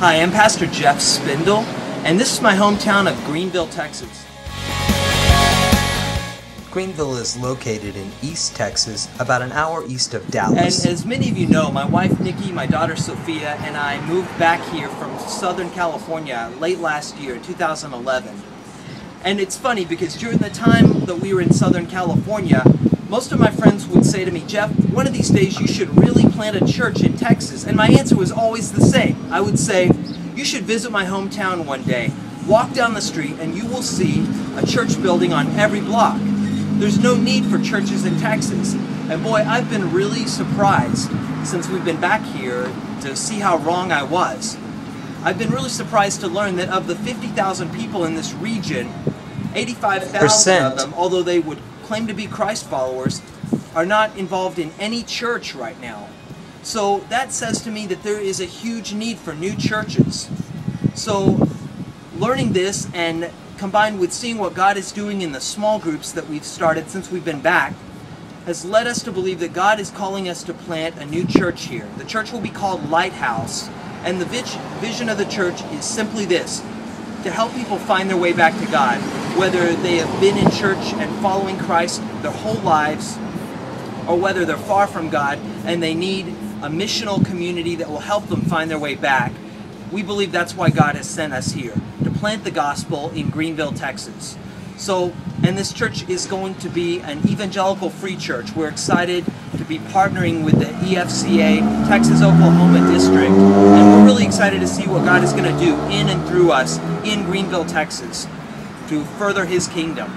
Hi, I'm Pastor Jeff Spindle, and this is my hometown of Greenville, Texas. Greenville is located in East Texas, about an hour east of Dallas. And as many of you know, my wife Nikki, my daughter Sophia, and I moved back here from Southern California late last year, 2011. And it's funny because during the time that we were in Southern California, most of my friends would say to me, Jeff, one of these days you should really plant a church in Texas. And my answer was always the same. I would say, you should visit my hometown one day. Walk down the street and you will see a church building on every block. There's no need for churches in Texas. And boy, I've been really surprised since we've been back here to see how wrong I was. I've been really surprised to learn that of the 50,000 people in this region, 85,000 of them, although they would claim to be Christ followers, are not involved in any church right now. So that says to me that there is a huge need for new churches. So learning this and combined with seeing what God is doing in the small groups that we've started since we've been back has led us to believe that God is calling us to plant a new church here. The church will be called Lighthouse, and the vision of the church is simply this: to help people find their way back to God, whether they have been in church and following Christ their whole lives, or whether they're far from God and they need a missional community that will help them find their way back. We believe that's why God has sent us here, to plant the gospel in Greenville, Texas. And this church is going to be an evangelical free church. We're excited to be partnering with the EFCA, Texas-Oklahoma District, and we're really excited to see what God is going to do in and through us in Greenville, Texas, to further His kingdom.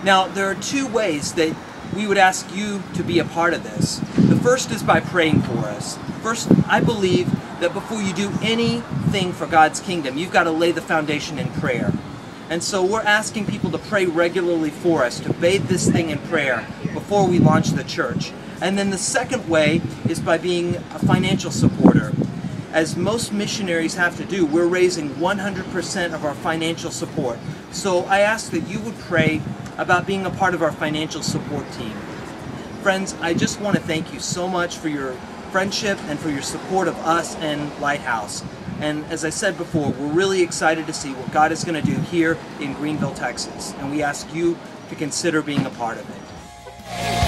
Now, there are two ways that we would ask you to be a part of this. The first is by praying for us. First, I believe that before you do anything for God's kingdom, you've got to lay the foundation in prayer. And so we're asking people to pray regularly for us, to bathe this thing in prayer before we launch the church. And then the second way is by being a financial supporter. As most missionaries have to do, we're raising 100% of our financial support. So I ask that you would pray about being a part of our financial support team. Friends, I just want to thank you so much for your friendship and for your support of us and Lighthouse. And as I said before, we're really excited to see what God is going to do here in Greenville, Texas. And we ask you to consider being a part of it.